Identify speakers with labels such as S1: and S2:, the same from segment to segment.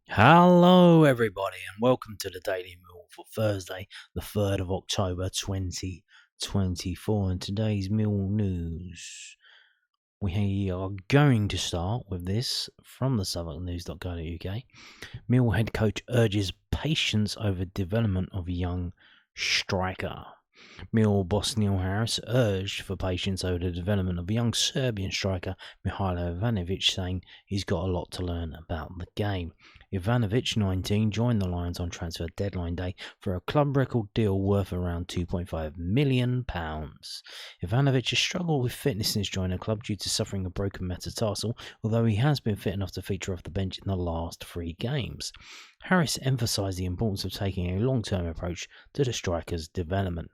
S1: Hello, everybody, and welcome to the Daily Mill for Thursday, the 3rd of October 2024. And today's Mill News. We are going to start with this from the southwarknews.co.uk. Mill head coach urges patience over development of young striker. Mill boss Neil Harris urged for patience over the development of young Serbian striker Mihailo Ivanovic, saying he's got a lot to learn about the game. Ivanovic, 19, joined the Lions on transfer deadline day for a club record deal worth around £2.5 million. Ivanovic has struggled with fitness since joining the club due to suffering a broken metatarsal, although he has been fit enough to feature off the bench in the last 3 games. Harris emphasised the importance of taking a long-term approach to the striker's development.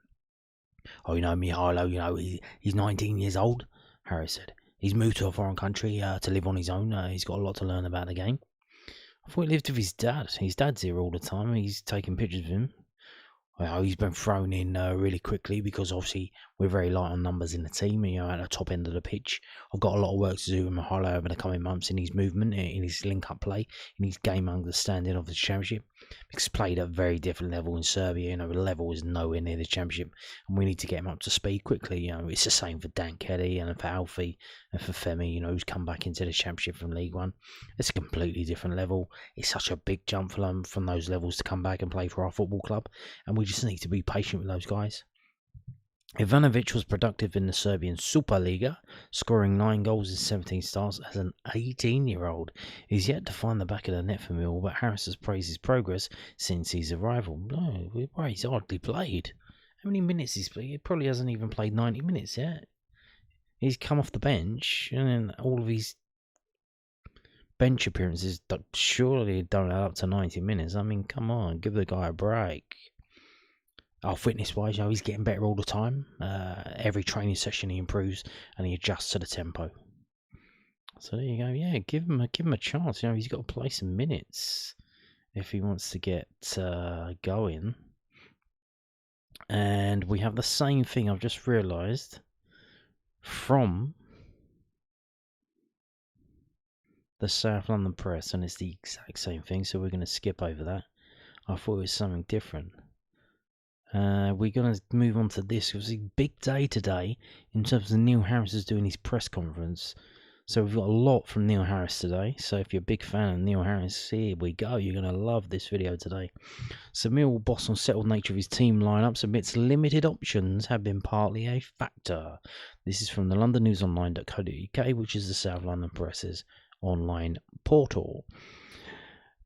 S1: Mihailo, he's 19 years old, Harris said. He's moved to a foreign country to live on his own. He's got a lot to learn about the game. I thought he lived with his dad. His dad's here all the time. He's taking pictures of him. He's been thrown in really quickly because obviously we're very light on numbers in the team, at the top end of the pitch. I've got a lot of work to do with Mihailo over the coming months in his movement, in his link-up play, in his game understanding of the championship. He's played at a very different level in Serbia. The level is nowhere near the championship, and we need to get him up to speed quickly. It's the same for Dan Kelly and for Alfie and for Femi, who's come back into the championship from League One. It's a completely different level. It's such a big jump for them from those levels to come back and play for our football club, and we just need to be patient with those guys. Ivanovic was productive in the Serbian Superliga, scoring 9 goals in 17 starts as an 18-year-old. He's yet to find the back of the net for Millwall, but Harris has praised his progress since his arrival. No, he's hardly played. How many minutes he's played? He probably hasn't even played 90 minutes yet. He's come off the bench, and then all of his bench appearances surely don't add up to 90 minutes. I mean, come on, give the guy a break. Fitness-wise, he's getting better all the time. Every training session he improves and he adjusts to the tempo. So there you go. Yeah, give him a chance. He's got to play some minutes if he wants to get going. And we have the same thing. I've just realised from the South London Press, and it's the exact same thing. So we're going to skip over that. I thought it was something different. We're going to move on to this. It was a big day today in terms of Neil Harris is doing his press conference. So we've got a lot from Neil Harris today. So if you're a big fan of Neil Harris, here we go. You're going to love this video today. So Millwall boss on settled nature of his team lineups amidst limited options have been partly a factor. This is from the londonnewsonline.co.uk, which is the South London Press's online portal.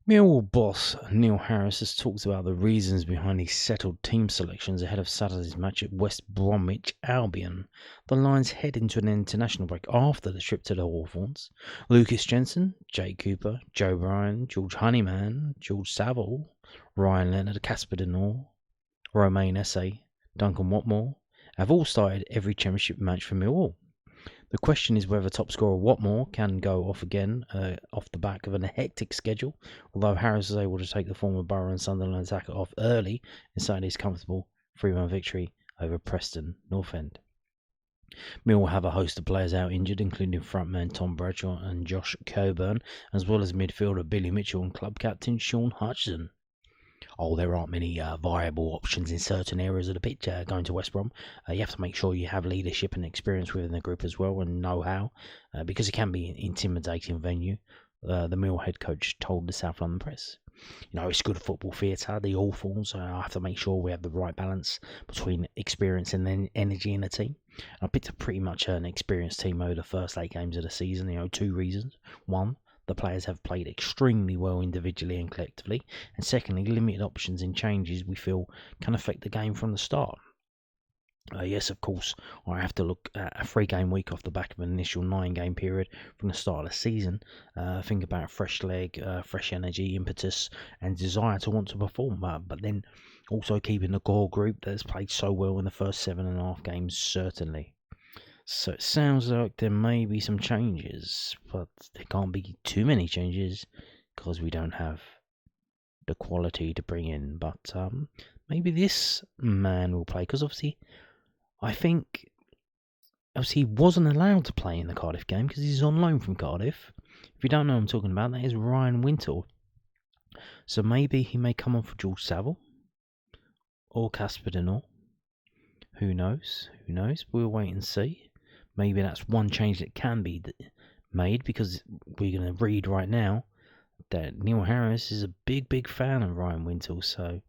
S1: Millwall boss Neil Harris has talked about the reasons behind his settled team selections ahead of Saturday's match at West Bromwich Albion. The Lions head into an international break after the trip to the Hawthorns. Lucas Jensen, Jake Cooper, Joe Bryan, George Honeyman, George Saville, Ryan Leonard, Casper Denor, Romain Esse, Duncan Watmore have all started every championship match for Millwall. The question is whether top scorer Watmore can go off again off the back of a hectic schedule, although Harris was able to take the former Borough and Sunderland attacker off early in Saturday's comfortable 3-1 victory over Preston North End. Mill will have a host of players out injured, including frontman Tom Bradshaw and Josh Coburn, as well as midfielder Billy Mitchell and club captain Sean Hutchinson. There aren't many viable options in certain areas of the pitch going to West Brom. You have to make sure you have leadership and experience within the group as well, and know-how, because it can be an intimidating venue, the Mill head coach told the South London Press. It's good football theatre, the Hawthorns. I have to make sure we have the right balance between experience and then energy in the team. I picked up pretty much an experienced team over the first 8 games of the season. 2 reasons. 1, the players have played extremely well individually and collectively, and secondly, limited options and changes we feel can affect the game from the start. Yes, of course, I have to look at a 3-game week off the back of an initial 9-game period from the start of the season. Think about a fresh leg, fresh energy, impetus, and desire to want to perform. But then also keeping the core group that has played so well in the first 7.5 games, certainly. So it sounds like there may be some changes, but there can't be too many changes because we don't have the quality to bring in. But maybe this man will play, because obviously I think he wasn't allowed to play in the Cardiff game because he's on loan from Cardiff. If you don't know what I'm talking about, that is Ryan Wintle. So maybe he may come on for George Saville or Casper Denor. Who knows? Who knows? We'll wait and see. Maybe that's one change that can be made, because we're going to read right now that Neil Harris is a big fan of Ryan Wintle. So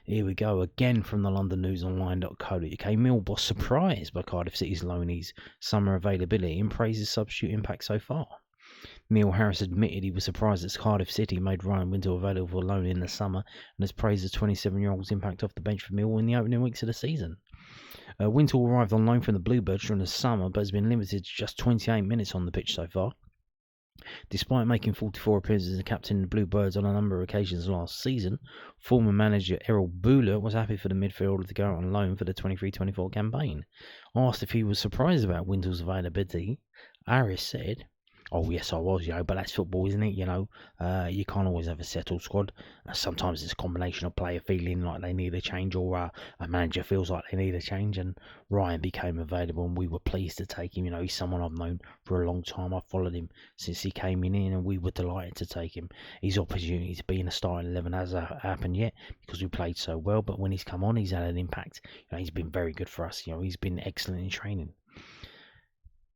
S1: here we go again from the LondonNewsOnline.co.uk. Mill was surprised by Cardiff City's loanees' summer availability and praises substitute impact so far. Neil Harris admitted he was surprised that Cardiff City made Ryan Wintle available for loan in the summer, and has praised the 27-year-old's impact off the bench for Mill in the opening weeks of the season. Wintle arrived on loan from the Bluebirds during the summer, but has been limited to just 28 minutes on the pitch so far. Despite making 44 appearances as a captain in the Bluebirds on a number of occasions last season, former manager Errol Buller was happy for the midfielder to go out on loan for the 23-24 campaign. Asked if he was surprised about Wintle's availability, Harris said, "Oh yes, I was, but that's football, isn't it? You can't always have a settled squad. Sometimes it's a combination of player feeling like they need a change, or a manager feels like they need a change, and Ryan became available and we were pleased to take him. He's someone I've known for a long time. I've followed him since he came in, and we were delighted to take him. His opportunity to be in a starting 11 hasn't happened yet because we played so well, but when he's come on, he's had an impact. He's been very good for us. He's been excellent in training."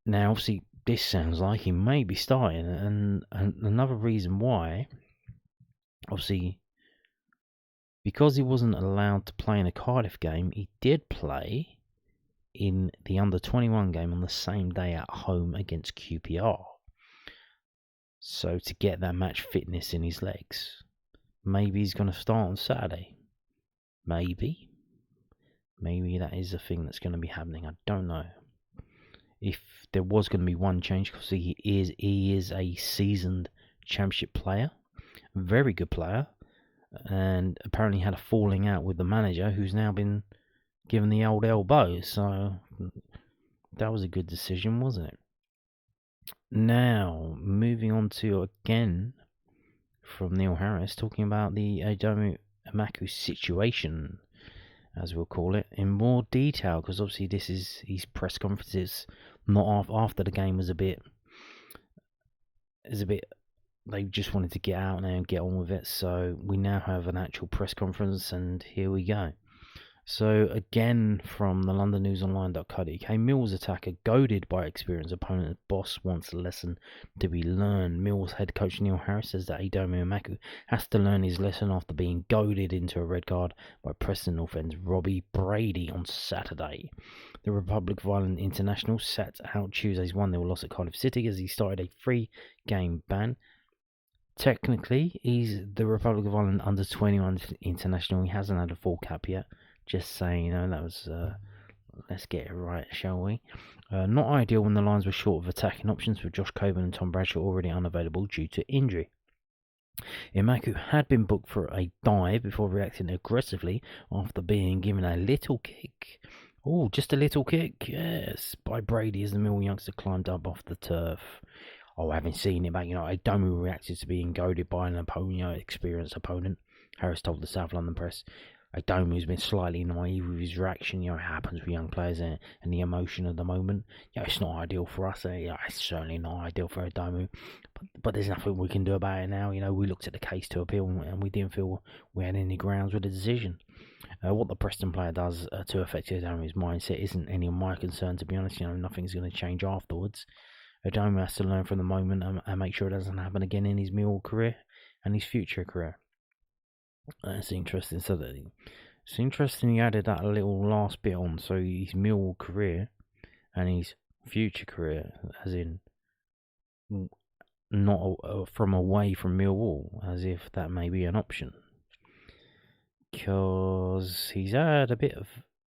S1: Now, obviously, this sounds like he may be starting, and another reason why, obviously, because he wasn't allowed to play in a Cardiff game, he did play in the under-21 game on the same day at home against QPR. So to get that match fitness in his legs, maybe he's going to start on Saturday. Maybe that is a thing that's going to be happening. I don't know. If there was going to be one change, because he is a seasoned championship player, very good player, and apparently had a falling out with the manager, who's now been given the old elbow. So that was a good decision, wasn't it? Now, moving on to, again, from Neil Harris, talking about the Aidomo Emakhu situation, as we'll call it, in more detail, because obviously this is his press conferences. Not after the game was a bit. They just wanted to get out now and get on with it. So we now have an actual press conference, and here we go. So again, from the LondonNewsOnline.co.uk, Mill's attacker, goaded by experienced opponent, boss wants a lesson to be learned. Mill's head coach Neil Harris says that Aidomo Emakhu has to learn his lesson after being goaded into a red card by Preston North End's Robbie Brady on Saturday. The Republic of Ireland international sat out Tuesday's 1-0 loss at Cardiff City as he started a 3-game ban. Technically, he's the Republic of Ireland under-21 international. He hasn't had a full cap yet. Just saying, that was, let's get it right, shall we? Not ideal when the Lions were short of attacking options, with Josh Coburn and Tom Bradshaw already unavailable due to injury. Emakhu had been booked for a dive before reacting aggressively after being given a little kick. Oh, just a little kick, yes, by Brady as the Mill youngster climbed up off the turf. Oh, I haven't seen it back. Aidomo reacted to being goaded by an opponent, experienced opponent, Harris told the South London Press. Aidomo's been slightly naive with his reaction. It happens with young players and the emotion of the moment. It's not ideal for us. It's certainly not ideal for Aidomo. But there's nothing we can do about it now. We looked at the case to appeal, and we didn't feel we had any grounds with the decision. What the Preston player does to affect Aidomo's mindset isn't any of my concern, to be honest. Nothing's going to change afterwards. Aidomo has to learn from the moment and make sure it doesn't happen again in his Millwall career and his future career. That's interesting. So it's interesting he added that little last bit on. So his Millwall career and his future career, as in not from away from Millwall, as if that may be an option. Because he's had a bit of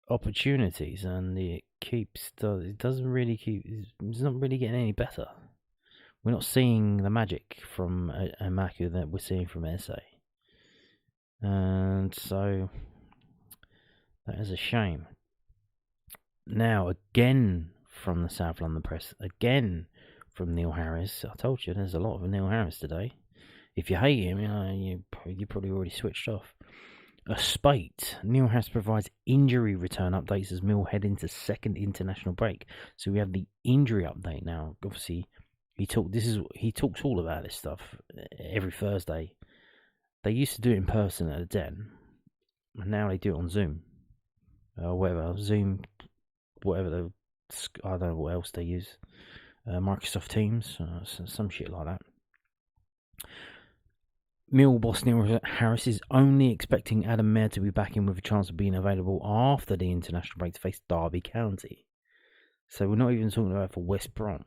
S1: opportunities, and it's not really getting any better. We're not seeing the magic from Emakhu that we're seeing from SA. And so that is a shame. Now, again from the South London Press, again from Neil Harris. I told you there's a lot of Neil Harris today. If you hate him, you probably already switched off. A spate. Neil Harris provides injury return updates as Mill head into second international break. So we have the injury update now. Obviously, he talks all about this stuff every Thursday. They used to do it in person at the Den, and now they do it on Zoom. Whatever, Zoom, whatever, I don't know what else they use. Microsoft Teams, some shit like that. Millwall boss Neil Harris is only expecting Adam Mayer to be back in with a chance of being available after the international break to face Derby County. So we're not even talking about for West Brom.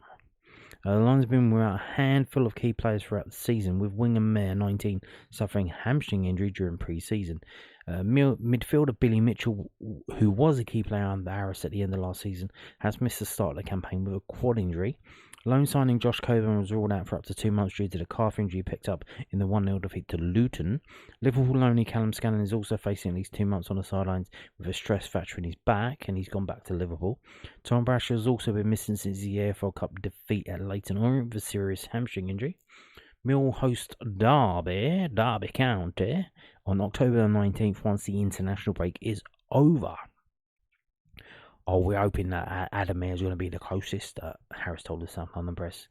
S1: The Lions have been without a handful of key players throughout the season, with winger Mayer, 19, suffering hamstring injury during pre-season. Midfielder Billy Mitchell, who was a key player under Harris at the end of last season, has missed the start of the campaign with a quad injury. Loan signing Josh Coburn was ruled out for up to 2 months due to the calf injury picked up in the 1-0 defeat to Luton. Liverpool loanee Callum Scanlon is also facing at least 2 months on the sidelines with a stress fracture in his back, and he's gone back to Liverpool. Tom Brasher has also been missing since the AFL Cup defeat at Leyton Orient with a serious hamstring injury. Mill host Derby County, on October 19th once the international break is over. We're hoping that Adam Mayer is going to be the closest, Harris told the South London Press.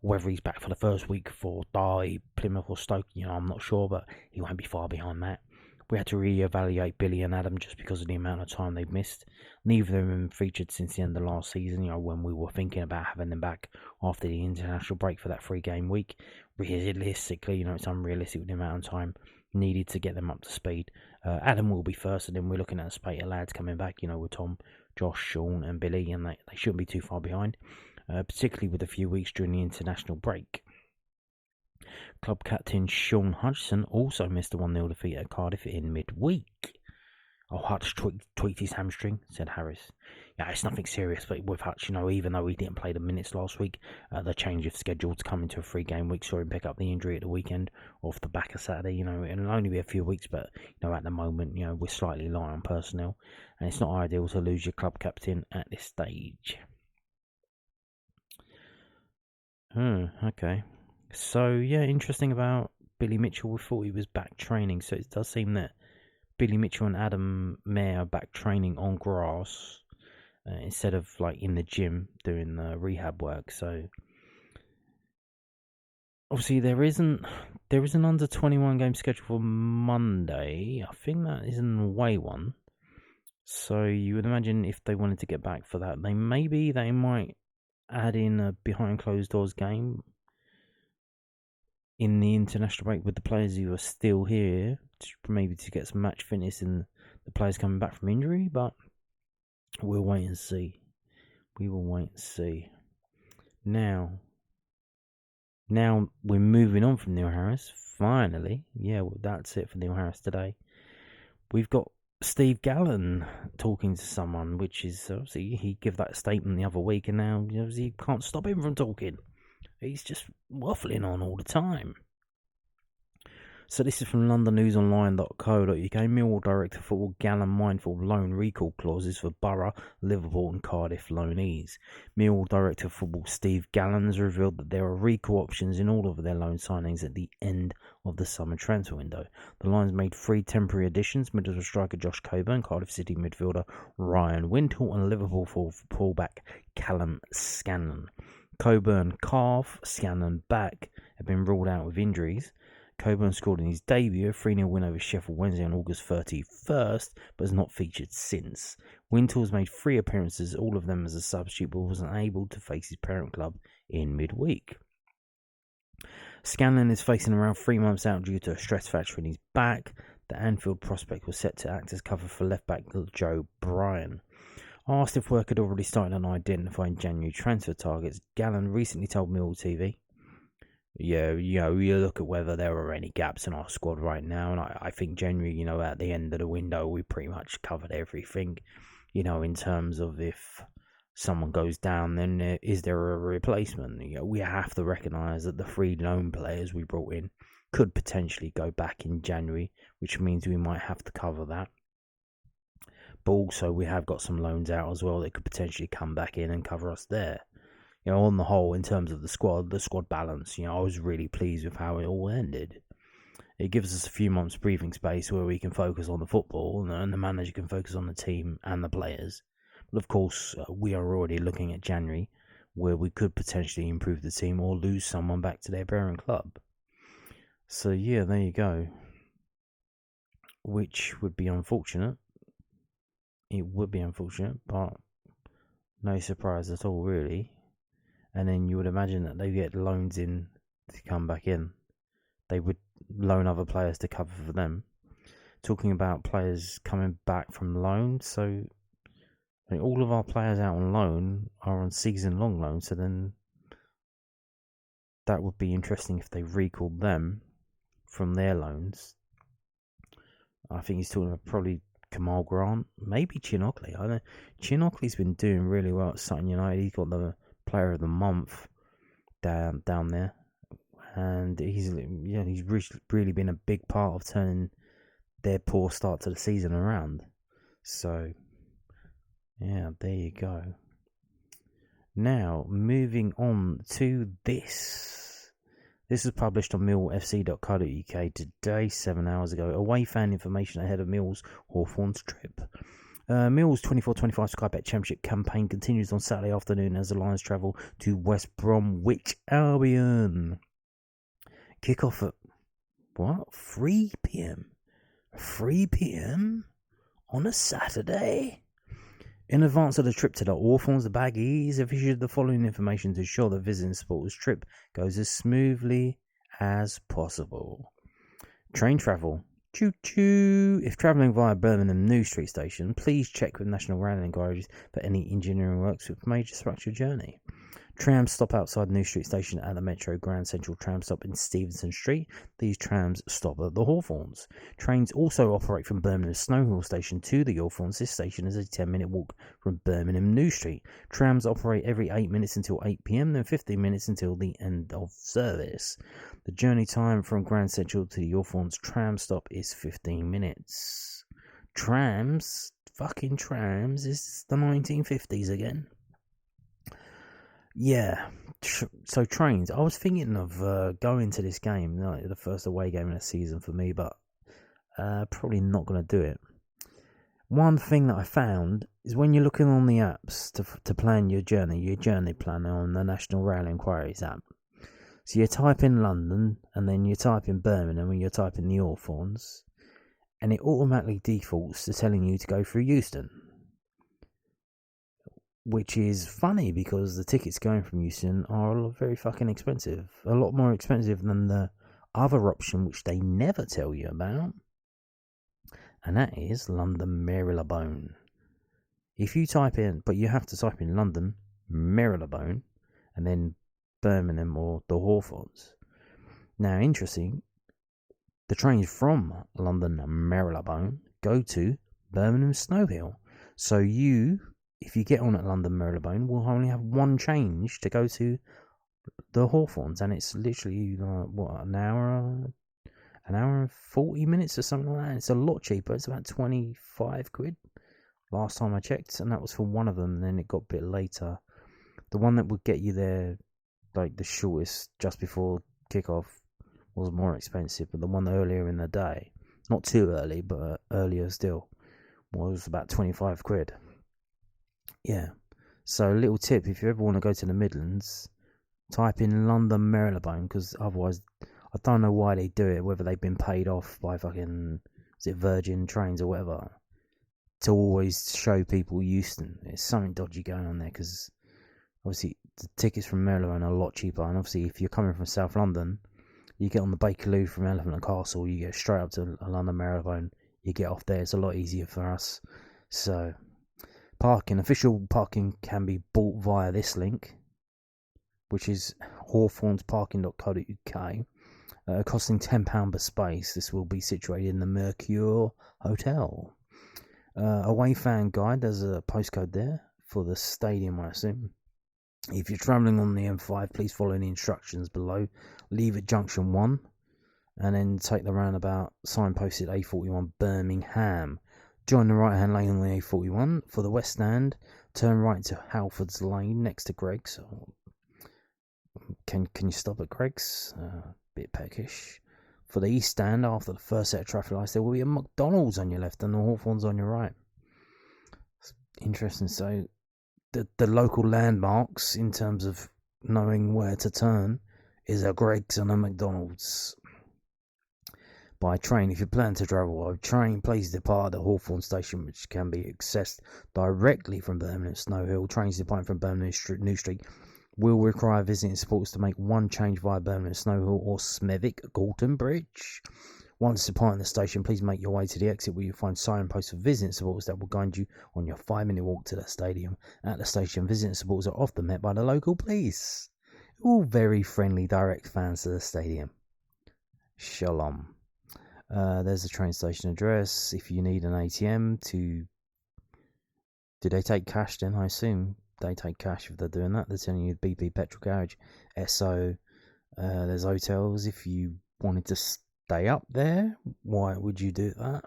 S1: Whether he's back for the first week for Derby, Plymouth or Stoke, I'm not sure, but he won't be far behind that. We had to re-evaluate Billy and Adam just because of the amount of time they've missed. Neither of them featured since the end of last season, when we were thinking about having them back after the international break for that 3-game week. Realistically, it's unrealistic with the amount of time needed to get them up to speed. Adam will be first, and then we're looking at a spate of lads coming back, with Tom, Josh, Sean and Billy, and they shouldn't be too far behind, particularly with a few weeks during the international break. Club captain Sean Hutchinson also missed a 1-0 defeat at Cardiff in midweek. Hutch tweaked his hamstring, said Harris. Yeah, it's nothing serious, but with Hutch, even though he didn't play the minutes last week, the change of schedule to come into a 3-game week saw him pick up the injury at the weekend off the back of Saturday. It'll only be a few weeks, but, at the moment, we're slightly light on personnel, and it's not ideal to lose your club captain at this stage. Okay. So, yeah, interesting about Billy Mitchell. We thought he was back training, so it does seem that Billy Mitchell and Adam Mayer are back training on grass instead of in the gym doing the rehab work. So obviously there is an under 21 game schedule for Monday. I think that is an away one. So you would imagine if they wanted to get back for that, they might add in a behind closed doors game in the international break with the players who are still here, maybe to get some match fitness and the players coming back from injury, but we'll wait and see. We will wait and see. Now we're moving on from Neil Harris, finally. Yeah, well, that's it for Neil Harris today. We've got Steve Gallen talking to someone, which is, obviously, he gave that statement the other week, and now you can't stop him from talking. He's just waffling on all the time. So this is from londonnewsonline.co.uk. Millwall Director of Football Gallen mindful of loan recall clauses for Borough, Liverpool and Cardiff loanees. Millwall Director of Football Steve Gallen has revealed that there are recall options in all of their loan signings at the end of the summer transfer window. The Lions made 3 temporary additions: Middlesbrough striker Josh Coburn, Cardiff City midfielder Ryan Wintle and Liverpool fullback Callum Scanlon. Coburn calf, Scanlon back have been ruled out with injuries. Coburn scored in his debut, a 3-0 win over Sheffield Wednesday on August 31st, but has not featured since. Wintle has made 3 appearances, all of them as a substitute, but wasn't able to face his parent club in midweek. Scanlon is facing around 3 months out due to a stress fracture in his back. The Anfield prospect was set to act as cover for left-back Joe Bryan. Asked if work had already started on identifying January transfer targets, Gallen recently told Millwall TV, you look at whether there are any gaps in our squad right now, and I think generally, at the end of the window, we pretty much covered everything, in terms of if someone goes down, then is there a replacement? We have to recognise that the 3 loan players we brought in could potentially go back in January, which means we might have to cover that. But also we have got some loans out as well that could potentially come back in and cover us there. On the whole, in terms of the squad balance, I was really pleased with how it all ended. It gives us a few months breathing space where we can focus on the football and the manager can focus on the team and the players. But of course, we are already looking at January where we could potentially improve the team or lose someone back to their parent club. So yeah, there you go. which would be unfortunate. It would be unfortunate, but no surprise at all, really. And then you would imagine that they get loans in to come back in. They would loan other players to cover for them. Talking about players coming back from loan, so I mean, all of our players out on loan are on season-long loan, so then that would be interesting if they recalled them from their loans. I think he's talking about probably Kamal Grant, maybe Chinockley. I know Chinockley's been doing really well at Sutton United. He's got the Player of the Month down there, and he's really been a big part of turning their poor start to the season around. So yeah, there you go. Now moving on to this. This was published on millfc.co.uk today, 7 hours ago. Away fan information ahead of Mill's Hawthorns trip. Mill's 24-25 Sky Bet Championship campaign continues on Saturday afternoon as the Lions travel to West Bromwich Albion. Kick-off at, 3 p.m? 3 p.m? On a Saturday? In advance of the trip to the Hawthorns, the Baggies have issued the following information to ensure the visiting supporters' trip goes as smoothly as possible. Train travel. Choo-choo! If travelling via Birmingham New Street Station, please check with National Rail Inquiries for any engineering works with major structure journey. Trams stop outside New Street Station at the Metro Grand Central tram stop in Stevenson Street. These trams stop at the Hawthorns. Trains also operate from Birmingham Snow Hill Station to the Hawthorns. This station is a 10-minute walk from Birmingham New Street. Trams operate every 8 minutes until 8 p.m, then 15 minutes until the end of service. The journey time from Grand Central to the Hawthorns tram stop is 15 minutes. Trams? Fucking trams? Is this the 1950s again? Yeah, so trains. I was thinking of going to this game, the first away game in the season for me, but probably not going to do it. One thing that I found is when you're looking on the apps to plan your journey planner on the National Rail Inquiries app. So you type in London, and then you type in Birmingham, and you type in the Hawthorns, and it automatically defaults to telling you to go through Euston. Which is funny because the tickets going from Euston are very fucking expensive. A lot more expensive than the other option, which they never tell you about. And that is London Marylebone. If you type in, but you have to type in London Marylebone and then Birmingham or the Hawthorns. Now, interesting, the trains from London Marylebone go to Birmingham Snow Hill. So if you get on at London Marylebone, we'll only have one change to go to the Hawthorns, and it's literally an hour and 40 minutes or something like that. It's a lot cheaper. It's about 25 quid last time I checked, and that was for one of them. And then it got a bit later. The one that would get you there, like the shortest, just before kickoff, was more expensive. But the one earlier in the day, not too early, but earlier still, was about 25 quid. Yeah, so a little tip, if you ever want to go to the Midlands, type in London Marylebone, because otherwise, I don't know why they do it, whether they've been paid off by fucking, is it Virgin Trains or whatever, to always show people Euston. There's something dodgy going on there, because obviously the tickets from Marylebone are a lot cheaper, and obviously if you're coming from South London, you get on the Bakerloo from Elephant and Castle, you get straight up to London Marylebone, you get off there, it's a lot easier for us. So official parking can be bought via this link, which is hawthornsparking.co.uk, costing £10 per space. This will be situated in the Mercure Hotel. Away fan guide, there's a postcode there for the stadium, I assume. If you're travelling on the M5, please follow the instructions below. Leave at junction 1, and then take the roundabout signposted A41 Birmingham. Join the right-hand lane on the A41 for the west stand. Turn right to Halfords Lane next to Greg's. Can you stop at Greg's? Bit peckish. For the east stand, after the first set of traffic lights, there will be a McDonald's on your left and the Hawthorns on your right. It's interesting. So the local landmarks in terms of knowing where to turn is a Greg's and a McDonald's. by train. If you plan to travel by train, please depart at Hawthorne Station, which can be accessed directly from Birmingham Snow Hill. Trains departing from Birmingham New Street will require visiting supporters to make one change via Birmingham Snow Hill or Smethwick Galton Bridge. Once departing the station, please make your way to the exit where you find signposts for visiting supporters that will guide you on your 5-minute walk to the stadium. At the station, visiting supporters are often met by the local police. All very friendly, direct fans to the stadium. Shalom. There's the train station address. If you need an ATM to... Do they take cash then? I assume they take cash if they're doing that. They're telling you BP Petrol Garage, SO. There's hotels. If you wanted to stay up there, why would you do that?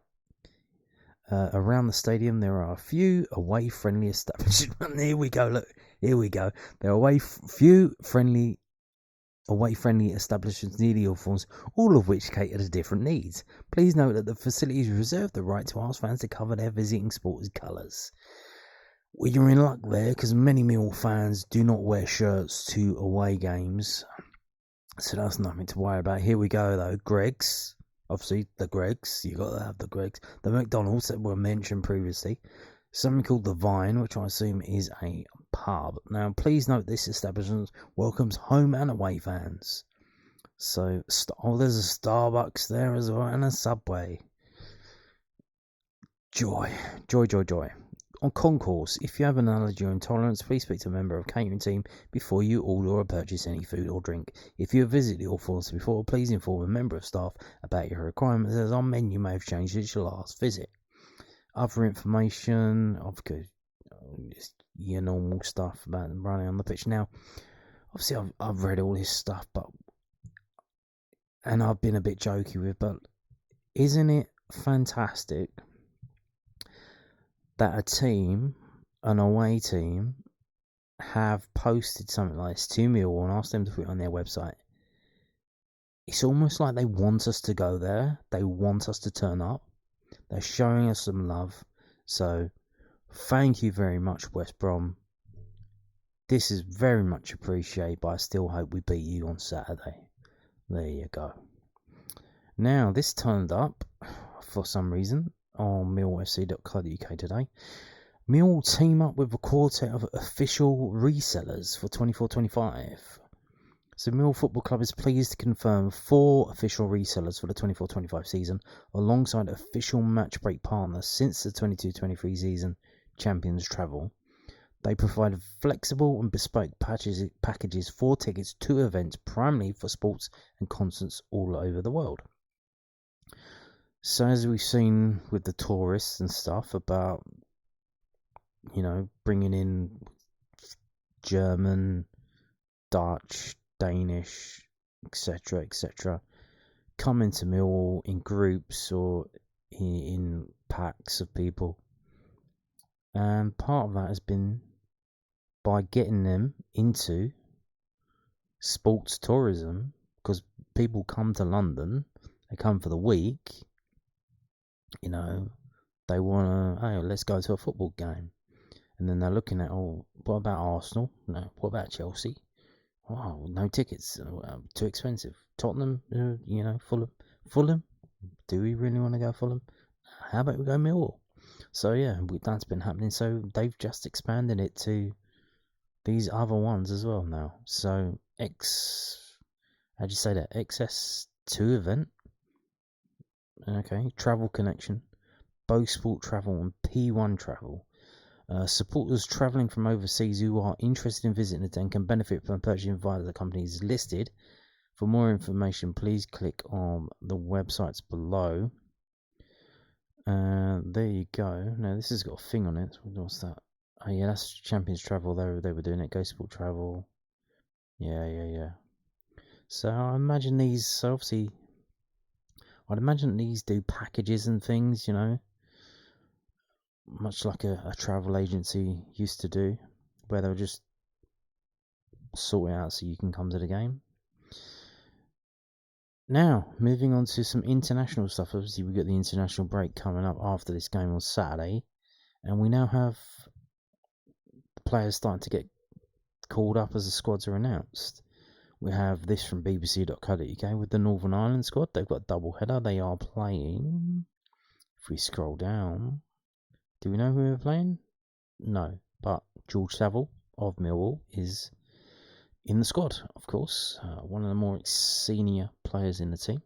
S1: Around the stadium, there are a few away-friendly establishments. Here we go, look. Here we go. There are few away-friendly establishments near the Hawthorns, all of which cater to different needs. Please note that the facilities reserve the right to ask fans to cover their visiting supporters' colours. Well, you're in luck there, because many Millwall fans do not wear shirts to away games. So that's nothing to worry about. Here we go, though. Greggs. Obviously, the Greggs. You got to have the Greggs. The McDonald's that were mentioned previously. Something called the Vine, which I assume is a pub. Now, please note this establishment welcomes home and away fans. So, there's a Starbucks there as well, and a Subway. Joy. On concourse, if you have an allergy or intolerance, please speak to a member of the catering team before you order or purchase any food or drink. If you have visited the Hawthorns before, please inform a member of staff about your requirements, as our menu may have changed since your last visit. Other information, just your normal stuff about running on the pitch. Now, obviously, I've read all this stuff, and I've been a bit jokey with, but isn't it fantastic that an away team, have posted something like this to Millwall and asked them to put it on their website? It's almost like they want us to go there. They want us to turn up. They're showing us some love. So, thank you very much, West Brom. This is very much appreciated, but I still hope we beat you on Saturday. There you go. Now, this turned up, for some reason, on millwallfc.co.uk today. Millwall team up with a quartet of official resellers for 24-25. So Millwall Football Club is pleased to confirm 4 official resellers for the 24-25 season, alongside official match break partners since the 22-23 season Champions Travel. They provide flexible and bespoke packages for tickets to events, primarily for sports and concerts all over the world. So as we've seen with the tourists and stuff about, bringing in German, Dutch, Danish, etc., coming to Millwall in groups or in packs of people. And part of that has been by getting them into sports tourism, because people come to London, they come for the week, they want to, let's go to a football game. And then they're looking at, what about Arsenal? No, what about Chelsea? Oh, no tickets, too expensive. Tottenham, Fulham. Do we really want to go Fulham? How about we go Millwall? So yeah, that's been happening. So they've just expanded it to these other ones as well now. So how'd you say that? XS2 event. Okay, Travel Connection, Bow Sport Travel, and P1 Travel. Supporters travelling from overseas who are interested in visiting the den can benefit from purchasing via the companies listed. For more information, please click on the websites below. There you go. Now this has got a thing on it. What's that? Oh yeah, that's Champions Travel. They were doing it. Go Sport Travel. Yeah. So I imagine these. So obviously, I'd imagine these do packages and things. Much like a travel agency used to do, where they'll just sort it out so you can come to the game. Now, moving on to some international stuff. Obviously, we've got the international break coming up after this game on Saturday, and we now have the players starting to get called up as the squads are announced. We have this from bbc.co.uk with the Northern Ireland squad. They've got a double header. They are playing. If we scroll down, do we know who we're playing? No, but George Saville of Millwall is in the squad, of course. One of the more senior players in the team.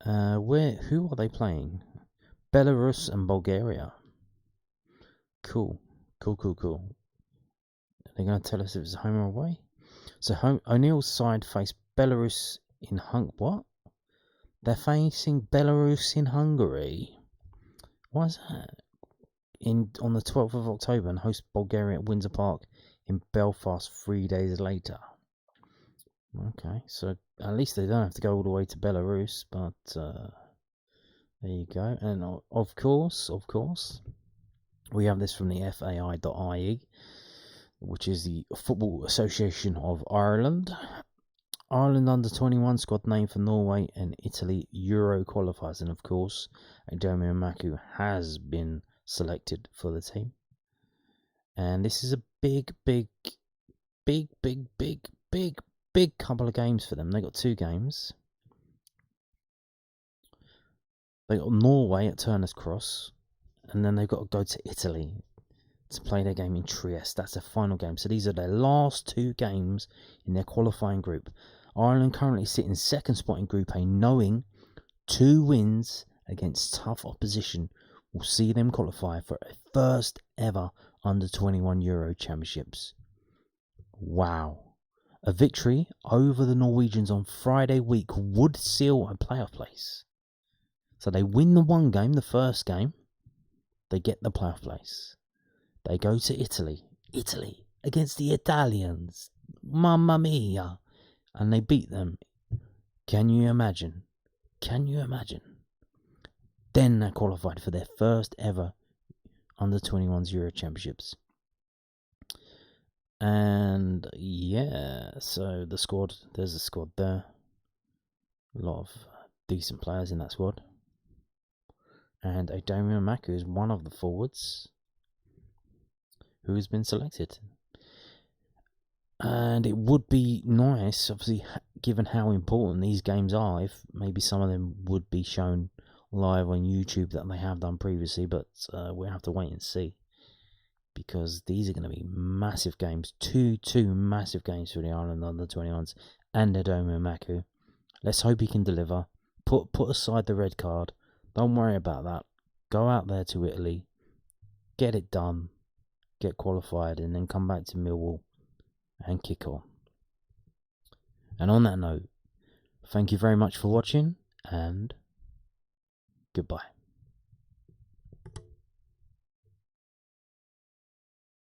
S1: Who are they playing? Belarus and Bulgaria. Cool. They're going to tell us if it's home or away. So O'Neill's side face Belarus in what? They're facing Belarus in Hungary. Why is that? On the 12th of October and host Bulgaria at Windsor Park in Belfast 3 days later. Okay, so at least they don't have to go all the way to Belarus, but there you go. And of course, we have this from the FAI.ie, which is the Football Association of Ireland. Ireland under-21 squad name for Norway and Italy Euro qualifiers, and of course, Aidomo Emakhu has been selected for the team. And this is a big couple of games for them. They got 2 games. They got Norway at Turner's Cross, and then they've got to go to Italy to play their game in Trieste. That's their final game. So these are their last 2 games in their qualifying group. Ireland currently sit in second spot in Group A, knowing 2 wins against tough opposition will see them qualify for a first ever under-21 Euro Championships. Wow. A victory over the Norwegians on Friday week would seal a playoff place. So they win the one game, the first game, they get the playoff place. They go to Italy against the Italians. Mamma mia. And they beat them. Can you imagine? Then they're qualified for their first ever under-21s Euro Championships. And yeah, so the squad, there's a squad there. A lot of decent players in that squad. And Aidomo Emakhu is one of the forwards who has been selected. And it would be nice, obviously, given how important these games are, if maybe some of them would be shown live on YouTube that they have done previously, but we'll have to wait and see. Because these are going to be massive games. Two massive games for the Ireland under-21s and Aidomo Emakhu. Let's hope he can deliver. Put aside the red card. Don't worry about that. Go out there to Italy. Get it done. Get qualified and then come back to Millwall and kick on. And on that note, thank you very much for watching and goodbye.